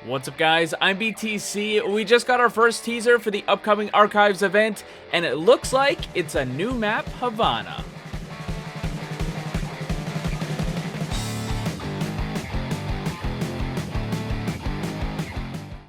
What's up, guys? I'm BTC. We just got our first teaser for the upcoming Archives event, and it looks like it's a new map, Havana.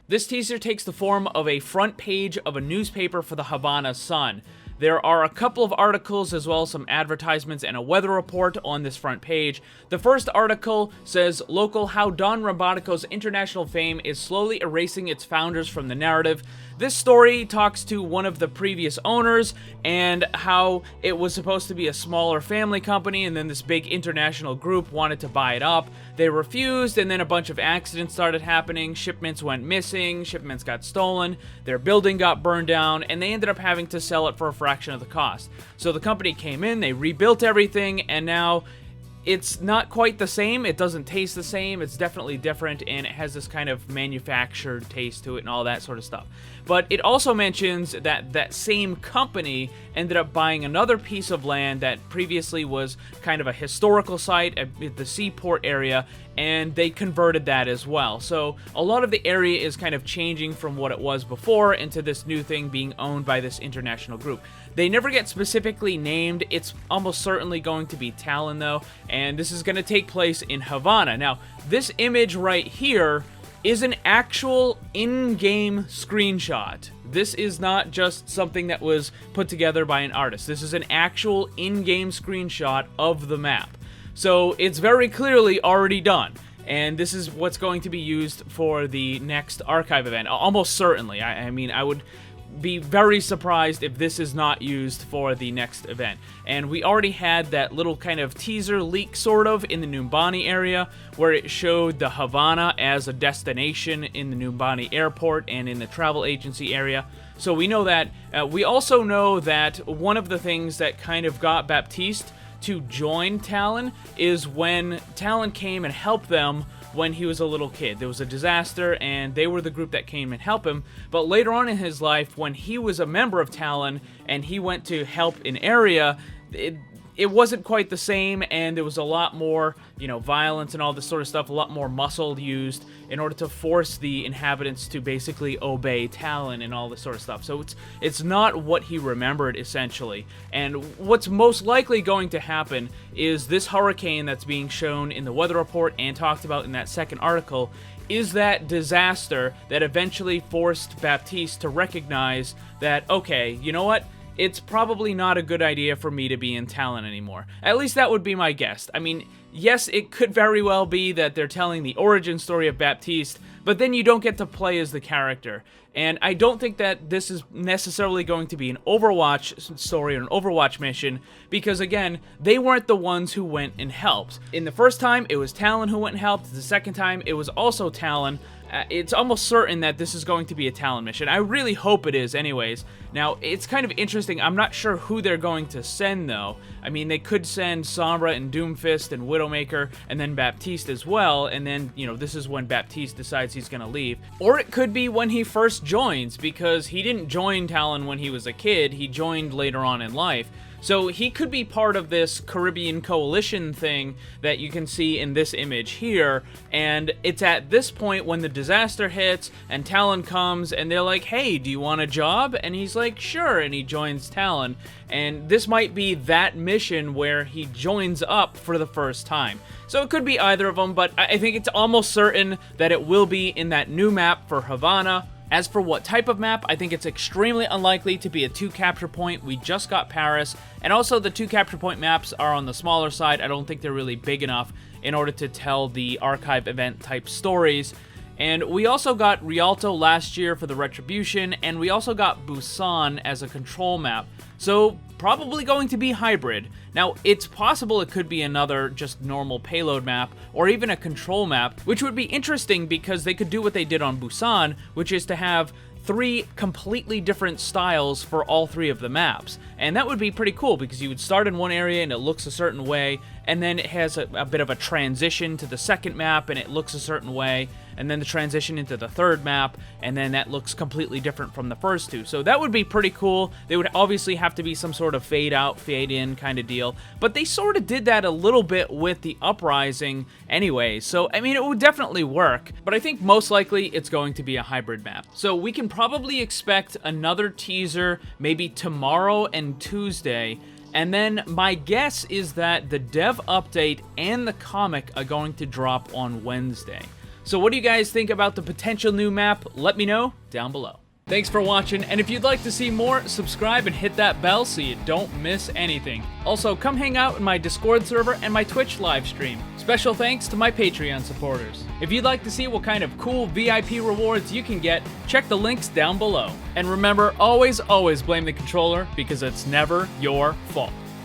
This teaser takes the form of a front page of a newspaper for the Havana Sun. There are a couple of articles as well as some advertisements and a weather report on this front page. The first article says, "Local how Don Robotico's international fame is slowly erasing its founders from the narrative." This story talks to one of the previous owners and how it was supposed to be a smaller family company, and then this big international group wanted to buy it up. They refused, and then a bunch of accidents started happening. Shipments went missing, shipments got stolen, their building got burned down, and they ended up having to sell it for a fraction of the cost. So the company came in, they rebuilt everything, and now it's not quite the same. It doesn't taste the same. It's definitely different, and it has this kind of manufactured taste to it and all that sort of stuff. But it also mentions that that same company ended up buying another piece of land that previously was kind of a historical site at the seaport area, and they converted that as well. So a lot of the area is kind of changing from what it was before into this new thing being owned by this international group. They never get specifically named. It's almost certainly going to be Talon, though, and this is going to take place in Havana. Now, this image right here is an actual in-game screenshot. This is not just something that was put together by an artist. This is an actual in-game screenshot of the map. So it's very clearly already done. And this is what's going to be used for the next archive event. Almost certainly. I mean, I would be very surprised if this is not used for the next event. And we already had that little kind of teaser leak sort of in the Numbani area where it showed the Havana as a destination in the Numbani airport and in the travel agency area. So we know that. We also know that one of the things that kind of got Baptiste to join Talon is when Talon came and helped them when he was a little kid. There was a disaster, and they were the group that came and helped him. But later on in his life, when he was a member of Talon and he went to help an area, it wasn't quite the same, and there was a lot more, violence and all this sort of stuff, a lot more muscle used in order to force the inhabitants to basically obey Talon and all this sort of stuff. So it's not what he remembered, essentially. And what's most likely going to happen is this hurricane that's being shown in the weather report and talked about in that second article is that disaster that eventually forced Baptiste to recognize that, okay, you know what? It's probably not a good idea for me to be in Talon anymore. At least that would be my guess. I mean, yes, it could very well be that they're telling the origin story of Baptiste, but then you don't get to play as the character. And I don't think that this is necessarily going to be an Overwatch story or an Overwatch mission, because again, they weren't the ones who went and helped. In the first time, it was Talon who went and helped. The second time, it was also Talon. It's almost certain that this is going to be a Talon mission. I really hope it is anyways. Now, it's kind of interesting. I'm not sure who they're going to send, though. I mean, they could send Sombra and Doomfist and Widowmaker and then Baptiste as well, and then, this is when Baptiste decides he's going to leave. Or it could be when he first joins, because he didn't join Talon when he was a kid. He joined later on in life. So he could be part of this Caribbean coalition thing that you can see in this image here, and it's at this point when the disaster hits and Talon comes and they're like, "Hey, do you want a job?" And he's like, "Sure," and he joins Talon. And this might be that mission where he joins up for the first time. So it could be either of them, but I think it's almost certain that it will be in that new map for Havana. As for what type of map, I think it's extremely unlikely to be a 2 capture point. We just got Paris, and also the 2 capture point maps are on the smaller side. I don't think they're really big enough in order to tell the archive event type stories. And we also got Rialto last year for the Retribution, and we also got Busan as a control map. So probably going to be hybrid. Now, it's possible it could be another just normal payload map, or even a control map, which would be interesting because they could do what they did on Busan, which is to have 3 completely different styles for all 3 of the maps. And that would be pretty cool because you would start in one area and it looks a certain way, and then it has a bit of a transition to the second map, and it looks a certain way, and then the transition into the third map, and then that looks completely different from the first two. So that would be pretty cool. They would obviously have to be some sort of fade out, fade in kind of deal, but they sort of did that a little bit with the Uprising anyway, so I mean, it would definitely work, but I think most likely it's going to be a hybrid map. So we can probably expect another teaser maybe tomorrow and Tuesday, and then my guess is that the dev update and the comic are going to drop on Wednesday. So what do you guys think about the potential new map? Let me know down below. Thanks for watching, and if you'd like to see more, subscribe and hit that bell so you don't miss anything. Also, come hang out in my Discord server and my Twitch live stream. Special thanks to my Patreon supporters. If you'd like to see what kind of cool VIP rewards you can get, check the links down below. And remember, always blame the controller, because it's never your fault.